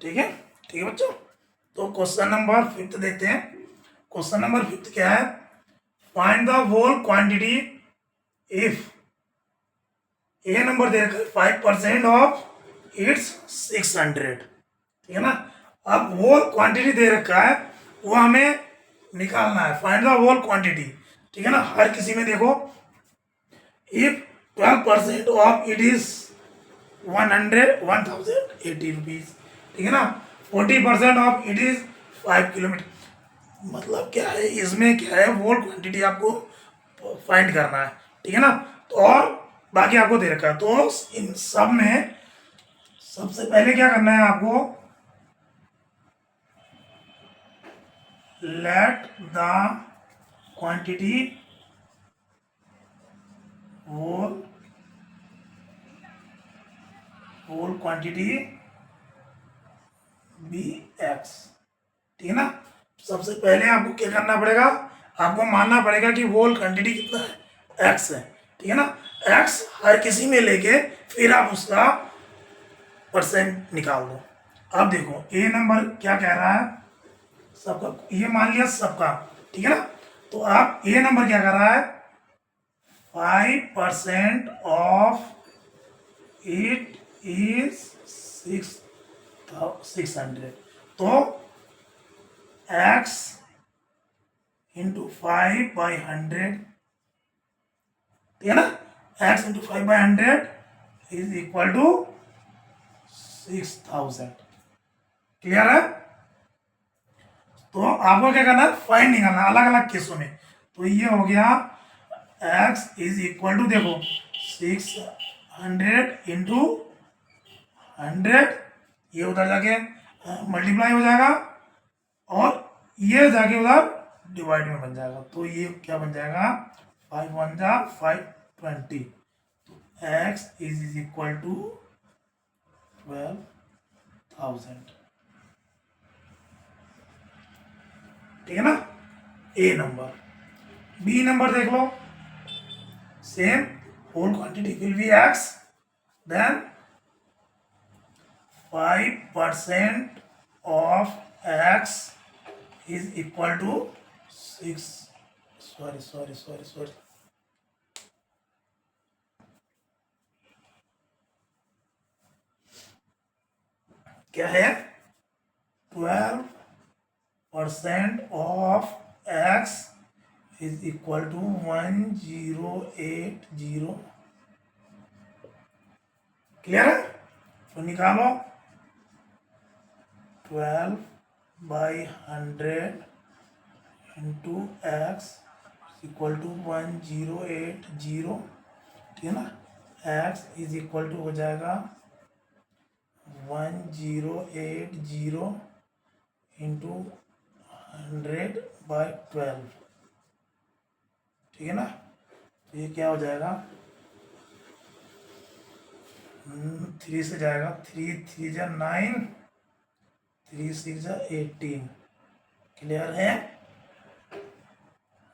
ठीक है बच्चों। तो क्वेश्चन नंबर 5 देखते हैं। क्वेश्चन नंबर 5 क्या है? Find the whole quantity if a number दे रखा है 5% ऑफ इट्स 600, ठीक है ना। अब होल क्वांटिटी दे रखा है, वो हमें निकालना है। फाइंड द होल क्वांटिटी, ठीक है ना। हर किसी में देखो, if 12% of it is 1080 rupees, ठीक है ना। 40% ऑफ इट इज 5 किलोमीटर। मतलब क्या है इसमें, क्या है होल क्वांटिटी आपको फाइंड करना है, ठीक है ना। तो और बाकी आपको दे रखा है, तो इन सब में सबसे पहले क्या करना है आपको, let the quantity whole quantity be x, ठीक है ना। सबसे पहले आपको क्या करना पड़ेगा, आपको मानना पड़ेगा कि होल क्वांटिटी कितना है, एक्स है, ठीक है ना। एक्स हर किसी में लेके फिर आप उसका परसेंट निकाल दो। अब देखो ए नंबर क्या कह रहा है, सबका ये मान लिया सबका, ठीक है ना। तो आप ए नंबर क्या कर रहा है, 5% ऑफ इट इज 600, तो x इंटू 5/100, ठीक है ना। x into 5/100 is equal to 6000। Clear है? तो आपको क्या करना है, फाइन निकालना अलग अलग केसों में। तो ये हो गया x इज इक्वल टू, देखो 600 इंटू 100, ये उधर जाके मल्टीप्लाई हो जाएगा और ये जाके उधर डिवाइड में बन जाएगा। तो ये क्या बन जाएगा, 5 1 जा 520, तो x इज इक्वल टू 12,000, ठीक है ना। ए नंबर। बी नंबर देख लो, same whole quantity will be x, then 5% of x is equal to 6, sorry, क्या है, 12% of x is equal to 1080। Clear है? तो निकालो 12/100 इंटू एक्स इक्वल टू 1080, ठीक है ना। x इज इक्वल टू हो जाएगा 1080 इंटू 100/12, ठीक है ना। तो ये क्या हो जाएगा, 3 से जाएगा, 3 3 जा 9, 3 6 जा 18। क्लियर है?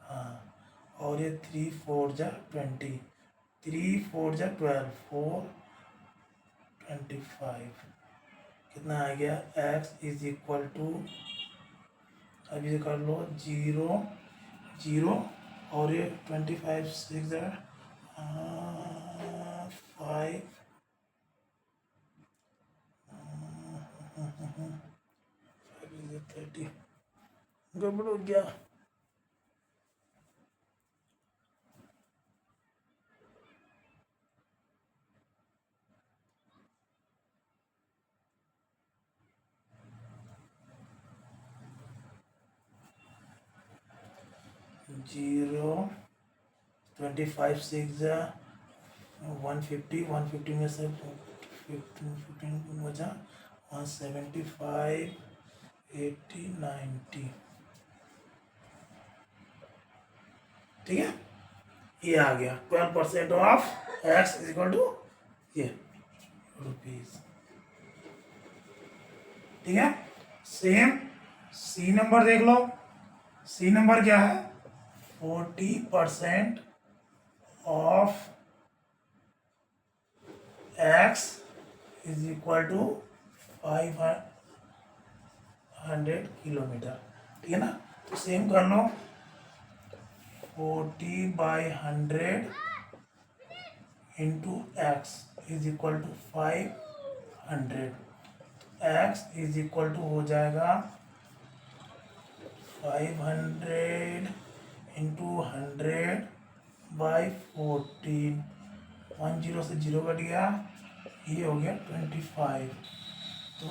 हाँ, और ये 3 4 जा 20, 3 4 जा 12, 4 25, कितना आ गया, x इज इक्वल टू, अभी कर लो 0 0, और ये 25 6 जा 5 30, गड़बड़ हो गया। जीरो 25 6 150, 150 में से 15 बचा, 175 80 90, ठीक है। ये आ गया 12% of x is equal to ये रुपीज, ठीक है। सेम सी नंबर देख लो, सी नंबर क्या है, 40% of x is equal to 500, 100 kilometre. ठीक है ना, तो सेम कर लो 40/100 into x is equal to 500। X is equal to हो जाएगा 500 इंटू 100/14। 10 से 0 कट गया, ये हो गया 25। तो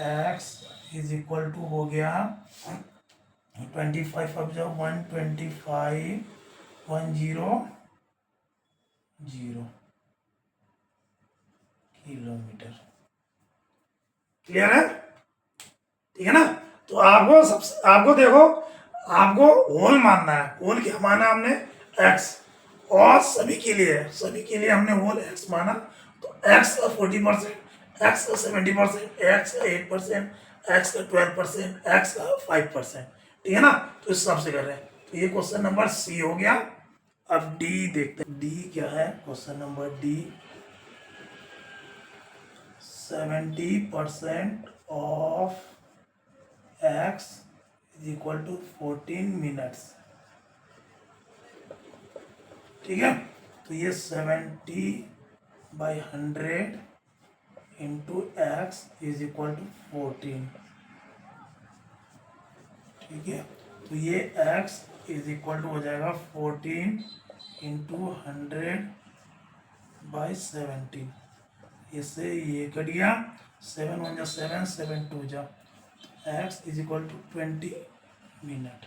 x इज इक्वल टू हो गया 25 अब जाओ 125 100 किलोमीटर। क्लियर है? ठीक है ना, तो आपको देखो, आपको होल मानना है। होल क्या माना हमने? x, और सभी के लिए हमने होल x माना। तो x का 40%, x का 70%, x का 8%, x का 12%, x का 5%। ठीक है ना, तो इस हिसाब से कर रहे हैं। तो ये क्वेश्चन नंबर सी हो गया। अब डी देखते हैं, डी क्या है? Question number D, 70% of x is equal to 14 minutes. ठीक है, तो ये 70/100 into x is equal to 14। ठीक है, तो ये x इज इक्वल टू हो जाएगा 14 इंटू 100/17। इससे ये कट गया, 7 1 जा 7, 7 2 जा, x is equal to 20 minute.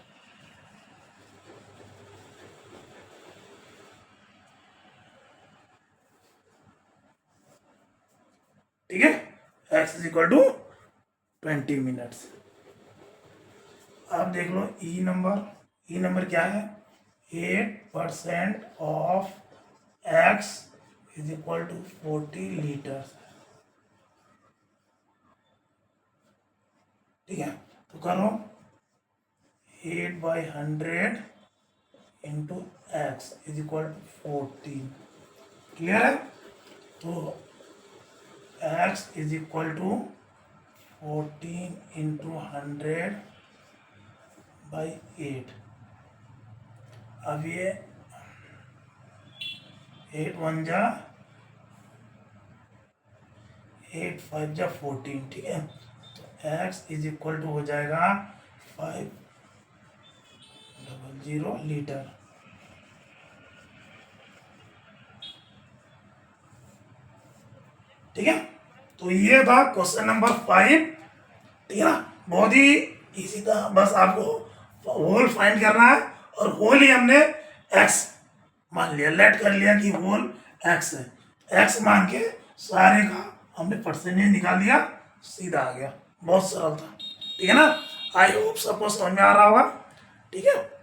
ठीक है, x is equal to 20 minutes. अब देख लो ई नंबर क्या है? 8% of x is equal to 40 litre. ठीक है, तो करो 8/100 into x is equal to 14। Clear है? तो x is equal to 14 into 100/8। अब ये 8 1 जा 8 5 जा 14। ठीक है, तो x इज इक्वल टू हो जाएगा 500 लीटर। ठीक है, तो ये था क्वेश्चन नंबर 5। ठीक है ना, बहुत ही इजी था। बस आपको होल फाइंड करना है, और होल ही हमने x मान लिया, लेट कर लिया कि होल x है। x मान के सारे का हमने परसेंटेज निकाल दिया, सीधा आ गया। बहुत सरल था। ठीक है ना, आई होप सबको समझ में आ रहा होगा। ठीक है।